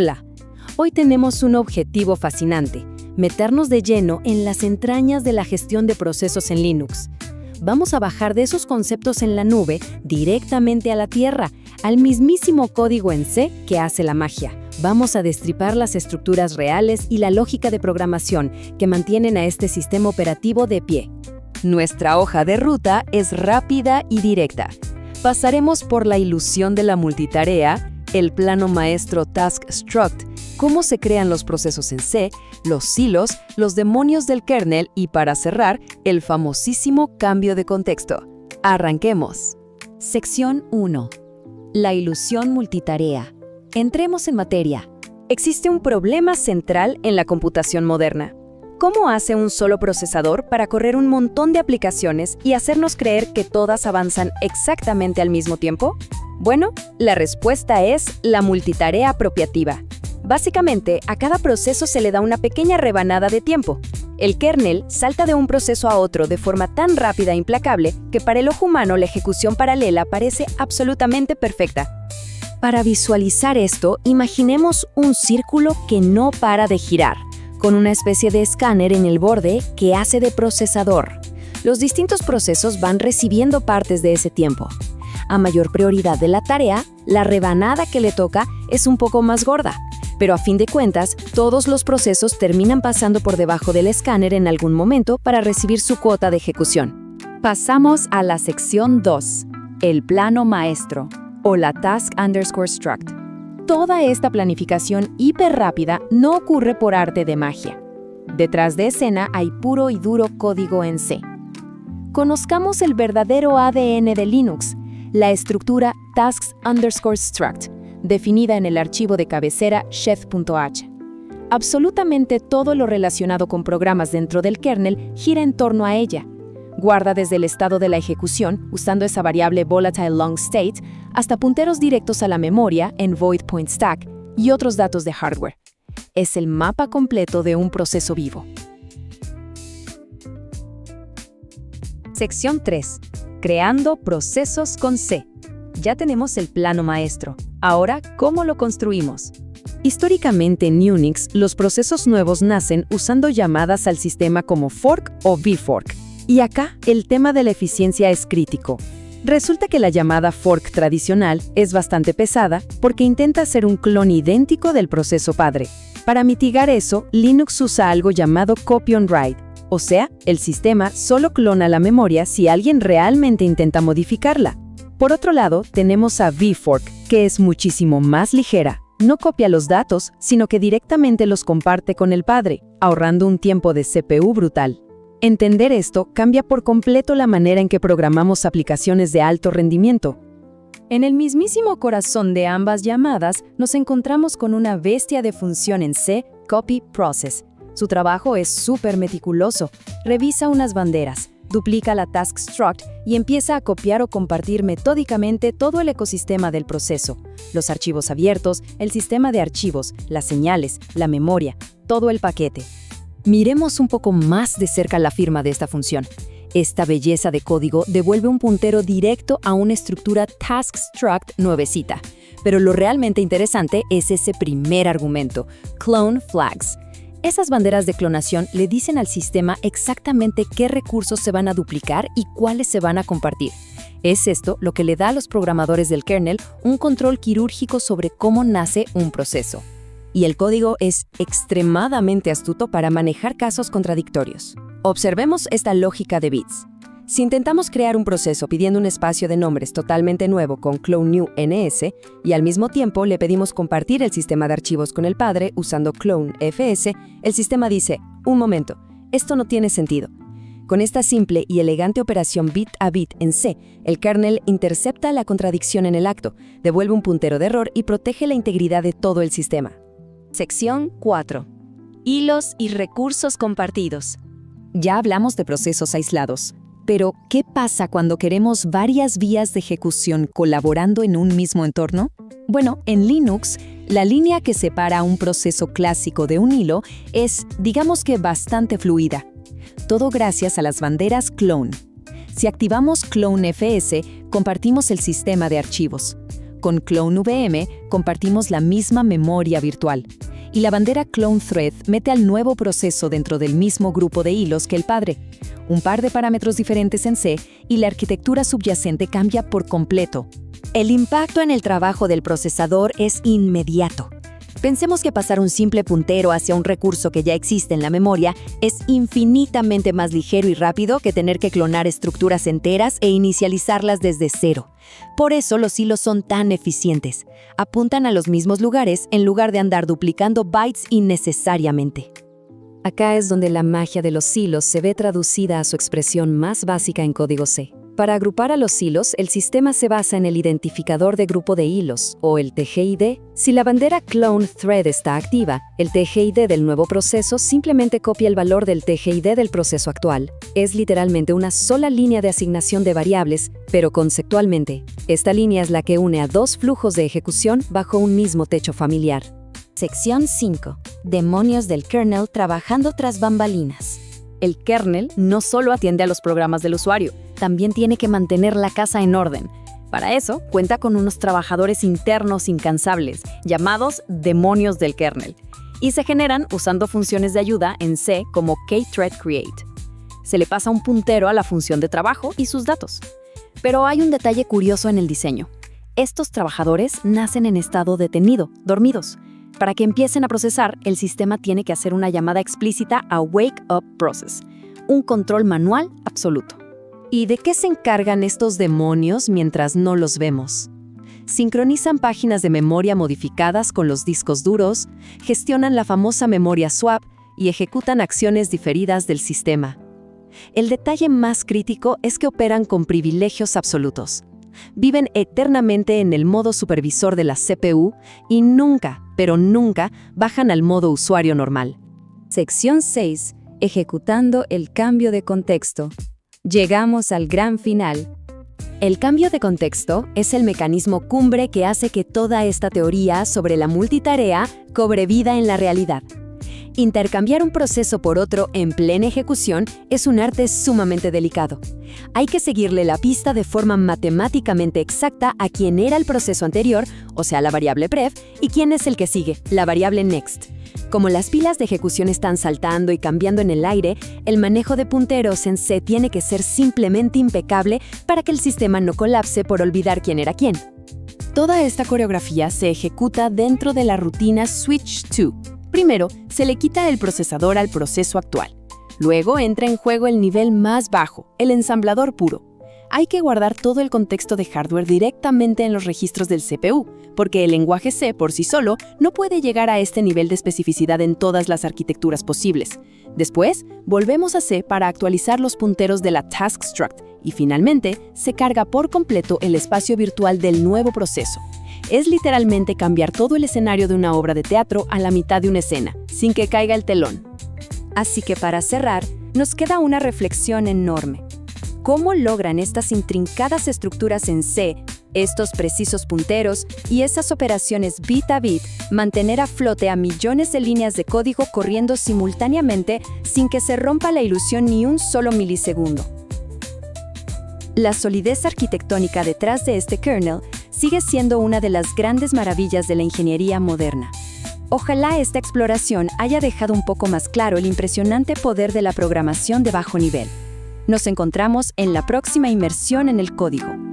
Hola, hoy tenemos un objetivo fascinante, meternos de lleno en las entrañas de la gestión de procesos en Linux. Vamos a bajar de esos conceptos en la nube directamente a la tierra, al mismísimo código en C que hace la magia. Vamos a destripar las estructuras reales y la lógica de programación que mantienen a este sistema operativo de pie. Nuestra hoja de ruta es rápida y directa. Pasaremos por la ilusión de la multitarea, el plano maestro Task Struct, cómo se crean los procesos en C, los silos, los demonios del kernel y, para cerrar, el famosísimo cambio de contexto. Arranquemos. Sección 1. La ilusión multitarea. Entremos en materia. Existe un problema central en la computación moderna. ¿Cómo hace un solo procesador para correr un montón de aplicaciones y hacernos creer que todas avanzan exactamente al mismo tiempo? Bueno, la respuesta es la multitarea apropiativa. Básicamente, a cada proceso se le da una pequeña rebanada de tiempo. El kernel salta de un proceso a otro de forma tan rápida e implacable que para el ojo humano la ejecución paralela parece absolutamente perfecta. Para visualizar esto, imaginemos un círculo que no para de girar, con una especie de escáner en el borde que hace de procesador. Los distintos procesos van recibiendo partes de ese tiempo. A mayor prioridad de la tarea, la rebanada que le toca es un poco más gorda, pero a fin de cuentas, todos los procesos terminan pasando por debajo del escáner en algún momento para recibir su cuota de ejecución. Pasamos a la sección 2, el plano maestro, o la task_struct. Toda esta planificación hiperrápida no ocurre por arte de magia. Detrás de escena hay puro y duro código en C. Conozcamos el verdadero ADN de Linux, la estructura tasks_struct, definida en el archivo de cabecera chef.h. Absolutamente todo lo relacionado con programas dentro del kernel gira en torno a ella. Guarda desde el estado de la ejecución, usando esa variable volatile long state, hasta punteros directos a la memoria en void point stack y otros datos de hardware. Es el mapa completo de un proceso vivo. Sección 3. Creando procesos con C. Ya tenemos el plano maestro. Ahora, ¿cómo lo construimos? Históricamente en Unix, los procesos nuevos nacen usando llamadas al sistema como fork o vfork. Y acá, el tema de la eficiencia es crítico. Resulta que la llamada fork tradicional es bastante pesada porque intenta hacer un clon idéntico del proceso padre. Para mitigar eso, Linux usa algo llamado copy on write, o sea, el sistema solo clona la memoria si alguien realmente intenta modificarla. Por otro lado, tenemos a vfork, que es muchísimo más ligera. No copia los datos, sino que directamente los comparte con el padre, ahorrando un tiempo de CPU brutal. Entender esto cambia por completo la manera en que programamos aplicaciones de alto rendimiento. En el mismísimo corazón de ambas llamadas, nos encontramos con una bestia de función en C, copy process. Su trabajo es súper meticuloso. Revisa unas banderas, duplica la task struct y empieza a copiar o compartir metódicamente todo el ecosistema del proceso. Los archivos abiertos, el sistema de archivos, las señales, la memoria, todo el paquete. Miremos un poco más de cerca la firma de esta función. Esta belleza de código devuelve un puntero directo a una estructura task struct nuevecita. Pero lo realmente interesante es ese primer argumento, clone flags. Esas banderas de clonación le dicen al sistema exactamente qué recursos se van a duplicar y cuáles se van a compartir. Es esto lo que le da a los programadores del kernel un control quirúrgico sobre cómo nace un proceso. Y el código es extremadamente astuto para manejar casos contradictorios. Observemos esta lógica de bits. Si intentamos crear un proceso pidiendo un espacio de nombres totalmente nuevo con clone new ns y al mismo tiempo le pedimos compartir el sistema de archivos con el padre usando clone fs, el sistema dice, un momento, esto no tiene sentido. Con esta simple y elegante operación bit a bit en C, el kernel intercepta la contradicción en el acto, devuelve un puntero de error y protege la integridad de todo el sistema. Sección 4. Hilos y recursos compartidos. Ya hablamos de procesos aislados, pero ¿qué pasa cuando queremos varias vías de ejecución colaborando en un mismo entorno? Bueno, en Linux, la línea que separa un proceso clásico de un hilo es, digamos que bastante fluida. Todo gracias a las banderas clone. Si activamos clone fs, compartimos el sistema de archivos. Con Clone VM compartimos la misma memoria virtual. Y la bandera Clone Thread mete al nuevo proceso dentro del mismo grupo de hilos que el padre. Un par de parámetros diferentes en C y la arquitectura subyacente cambia por completo. El impacto en el trabajo del procesador es inmediato. Pensemos que pasar un simple puntero hacia un recurso que ya existe en la memoria es infinitamente más ligero y rápido que tener que clonar estructuras enteras e inicializarlas desde cero. Por eso los hilos son tan eficientes. Apuntan a los mismos lugares en lugar de andar duplicando bytes innecesariamente. Acá es donde la magia de los hilos se ve traducida a su expresión más básica en código C. Para agrupar a los hilos, el sistema se basa en el identificador de grupo de hilos, o el TGID. Si la bandera Clone Thread está activa, el TGID del nuevo proceso simplemente copia el valor del TGID del proceso actual. Es literalmente una sola línea de asignación de variables, pero conceptualmente, esta línea es la que une a dos flujos de ejecución bajo un mismo techo familiar. Sección 5. Demonios del kernel trabajando tras bambalinas. El kernel no solo atiende a los programas del usuario, también tiene que mantener la casa en orden. Para eso, cuenta con unos trabajadores internos incansables, llamados demonios del kernel, y se generan usando funciones de ayuda en C como kthread-create. Se le pasa un puntero a la función de trabajo y sus datos. Pero hay un detalle curioso en el diseño. Estos trabajadores nacen en estado detenido, dormidos. Para que empiecen a procesar, el sistema tiene que hacer una llamada explícita a Wake Up Process, un control manual absoluto. ¿Y de qué se encargan estos demonios mientras no los vemos? Sincronizan páginas de memoria modificadas con los discos duros, gestionan la famosa memoria swap y ejecutan acciones diferidas del sistema. El detalle más crítico es que operan con privilegios absolutos. Viven eternamente en el modo supervisor de la CPU y nunca, pero nunca, bajan al modo usuario normal. Sección 6. Ejecutando el cambio de contexto. Llegamos al gran final. El cambio de contexto es el mecanismo cumbre que hace que toda esta teoría sobre la multitarea cobre vida en la realidad. Intercambiar un proceso por otro en plena ejecución es un arte sumamente delicado. Hay que seguirle la pista de forma matemáticamente exacta a quién era el proceso anterior, o sea, la variable prev, y quién es el que sigue, la variable next. Como las pilas de ejecución están saltando y cambiando en el aire, el manejo de punteros en C tiene que ser simplemente impecable para que el sistema no colapse por olvidar quién era quién. Toda esta coreografía se ejecuta dentro de la rutina Switch To. Primero, se le quita el procesador al proceso actual. Luego entra en juego el nivel más bajo, el ensamblador puro. Hay que guardar todo el contexto de hardware directamente en los registros del CPU, porque el lenguaje C por sí solo no puede llegar a este nivel de especificidad en todas las arquitecturas posibles. Después, volvemos a C para actualizar los punteros de la task struct y finalmente se carga por completo el espacio virtual del nuevo proceso. Es literalmente cambiar todo el escenario de una obra de teatro a la mitad de una escena, sin que caiga el telón. Así que para cerrar, nos queda una reflexión enorme. ¿Cómo logran estas intrincadas estructuras en C, estos precisos punteros y esas operaciones bit a bit mantener a flote a millones de líneas de código corriendo simultáneamente sin que se rompa la ilusión ni un solo milisegundo? La solidez arquitectónica detrás de este kernel sigue siendo una de las grandes maravillas de la ingeniería moderna. Ojalá esta exploración haya dejado un poco más claro el impresionante poder de la programación de bajo nivel. Nos encontramos en la próxima inmersión en el código.